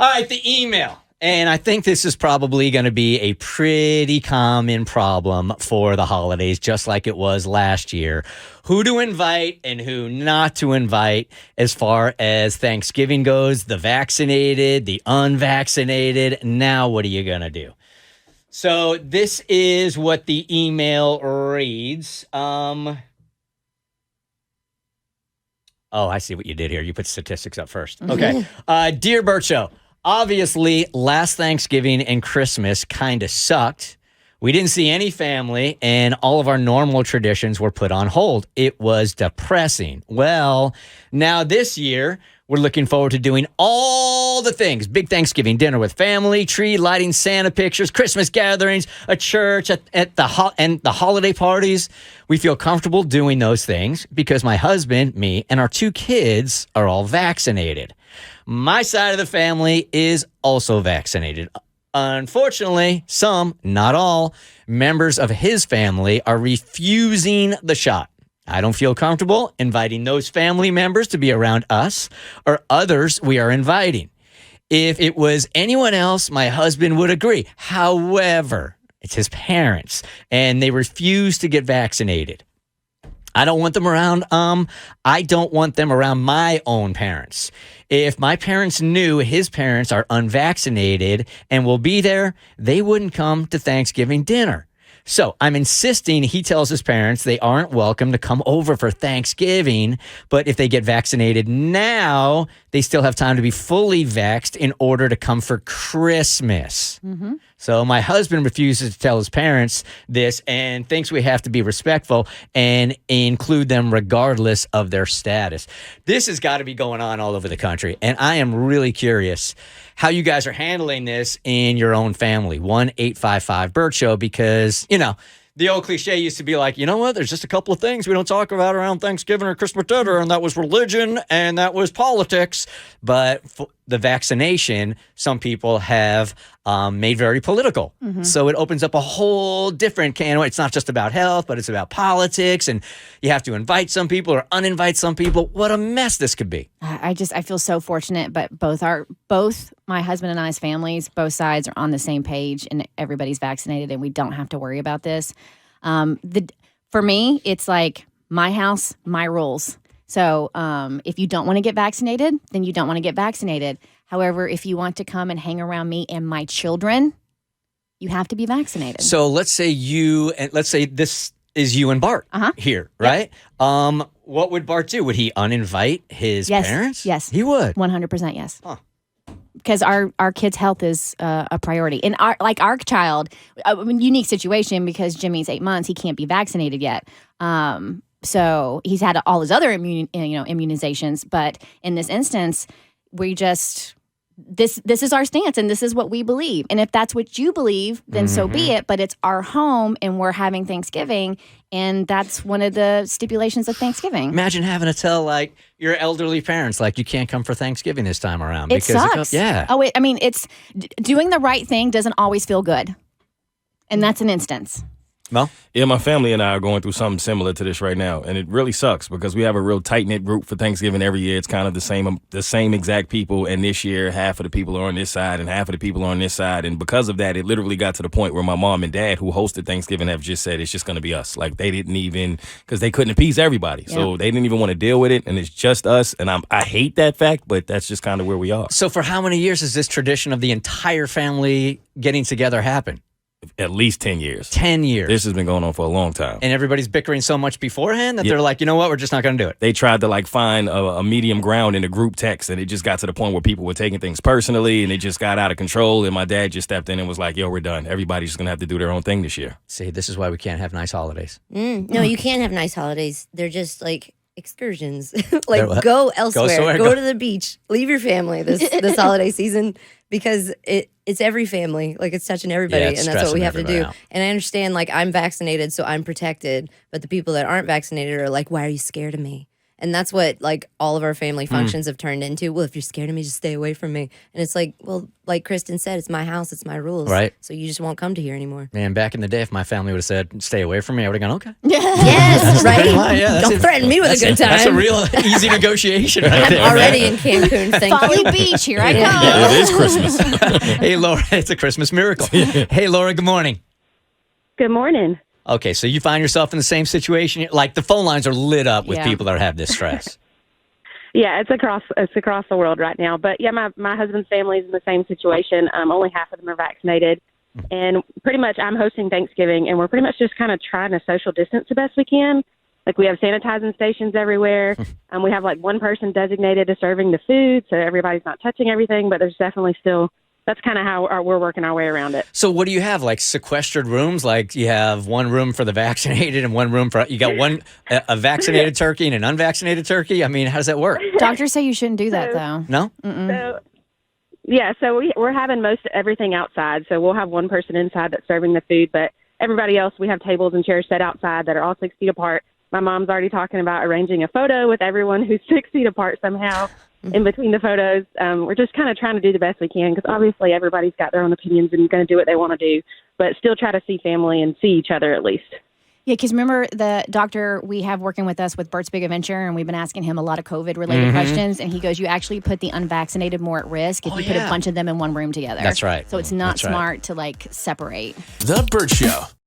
All right, the email. And I think this is probably going to be a pretty common problem for the holidays, just like it was last year. Who to invite and who not to invite as far as Thanksgiving goes, the vaccinated, the unvaccinated. Now, what are you going to do? So this is what the email reads. Oh, I see what you did here. You put statistics up first. Okay. Dear Bert Show. Obviously, last Thanksgiving and Christmas kind of sucked. We didn't see any family, and all of our normal traditions were put on hold. It was depressing. Well, now this year, we're looking forward to doing all the things. Big Thanksgiving dinner with family, tree lighting, Santa pictures, Christmas gatherings, a church, and the holiday parties. We feel comfortable doing those things because my husband, me, and our 2 kids are all vaccinated. My side of the family is also vaccinated. Unfortunately, some, not all, members of his family are refusing the shot. I don't feel comfortable inviting those family members to be around us or others we are inviting. If it was anyone else, my husband would agree. However, it's his parents, and they refuse to get vaccinated. I don't want them around. I don't want them around my own parents. If my parents knew his parents are unvaccinated and will be there, they wouldn't come to Thanksgiving dinner. So I'm insisting he tells his parents they aren't welcome to come over for Thanksgiving, but if they get vaccinated now, they still have time to be fully vaxxed in order to come for Christmas. Mm-hmm. So my husband refuses to tell his parents this and thinks we have to be respectful and include them regardless of their status. This has got to be going on all over the country, and I am really curious how you guys are handling this in your own family. 1-855-BERT Show, because, the old cliche used to be like, you know what, there's just a couple of things we don't talk about around Thanksgiving or Christmas dinner, and that was religion and that was politics. But the vaccination, some people have made very political. Mm-hmm. So it opens up a whole different can. It's not just about health, but it's about politics, and you have to invite some people or uninvite some people. What a mess this could be. I feel so fortunate, but both my husband and I's families, both sides are on the same page, and everybody's vaccinated, and we don't have to worry about this. For me, it's like my house, my rules. So if you don't want to get vaccinated, then you don't want to get vaccinated. However, if you want to come and hang around me and my children, you have to be vaccinated. So let's say this is you and Bart here, right? Yep. What would Bart do? Would he uninvite his parents? Yes. He would. 100% yes. Huh. Because our kid's health is a priority. And our child, unique situation because Jimmy's 8 months, he can't be vaccinated yet. So he's had all his other immunizations, but in this instance, we just this is our stance and this is what we believe. And if that's what you believe, then so be it. But it's our home and we're having Thanksgiving, and that's one of the stipulations of Thanksgiving. Imagine having to tell your elderly parents you can't come for Thanksgiving this time around. It sucks. Yeah. Oh, it's doing the right thing doesn't always feel good, and that's an instance. Well, yeah, my family and I are going through something similar to this right now, and it really sucks because we have a real tight-knit group for Thanksgiving every year. It's kind of the same exact people, and this year half of the people are on this side and half of the people are on this side, and because of that, it literally got to the point where my mom and dad, who hosted Thanksgiving, have just said it's just going to be us. They didn't even, because they couldn't appease everybody, so they didn't even want to deal with it, and it's just us, and I hate that fact, but that's just kind of where we are. So for how many years has this tradition of the entire family getting together happen? At least 10 years. 10 years. This has been going on for a long time. And everybody's bickering so much beforehand that they're like, you know what, we're just not going to do it. They tried to find a medium ground in a group text, and it just got to the point where people were taking things personally, and it just got out of control. And my dad just stepped in and was like, yo, we're done. Everybody's just going to have to do their own thing this year. See, this is why we can't have nice holidays. No, you can't have nice holidays. They're just excursions. Go elsewhere. Go to the beach. Leave your family this holiday season, because it's every family. It's touching everybody, and that's what we have to do. Out. And I understand, I'm vaccinated, so I'm protected. But the people that aren't vaccinated are like, why are you scared of me? And that's what like all of our family functions have turned into. Well, if you're scared of me, just stay away from me. And it's like, well, like Kristen said, it's my house, it's my rules. Right. So you just won't come to here anymore. Man, back in the day, if my family would have said, stay away from me, I would have gone, okay. Yes, right? Yeah, Don't threaten me with a good time. That's a real easy negotiation right there. Already in Cancun, thank you. Folly Beach, here I go. Yeah, it is Christmas. Hey, Laura, it's a Christmas miracle. Hey, Laura, good morning. Good morning. Okay, so you find yourself in the same situation? Like the phone lines are lit up with people that have this stress. Yeah, it's across the world right now. But yeah, my husband's family's in the same situation. Only half of them are vaccinated. And pretty much I'm hosting Thanksgiving, and we're pretty much just kind of trying to social distance the best we can. Like we have sanitizing stations everywhere. We have like one person designated to serving the food, so everybody's not touching everything, but there's definitely still, that's kind of how we're working our way around it. So what do you have, like sequestered rooms? Like you have one room for the vaccinated and one room for, you got a vaccinated turkey and an unvaccinated turkey? I mean, how does that work? Doctors say you shouldn't do that, though. No? So we're having most everything outside. So we'll have one person inside that's serving the food, but everybody else, we have tables and chairs set outside that are all 6 feet apart. My mom's already talking about arranging a photo with everyone who's 6 feet apart somehow in between the photos. We're just kind of trying to do the best we can because obviously everybody's got their own opinions and going to do what they want to do, but still try to see family and see each other at least. Yeah, because remember the doctor we have working with us with Bert's Big Adventure, and we've been asking him a lot of COVID-related questions, and he goes, you actually put the unvaccinated more at risk if you put a bunch of them in one room together. That's right. So it's not smart to, like, separate. The Bert Show.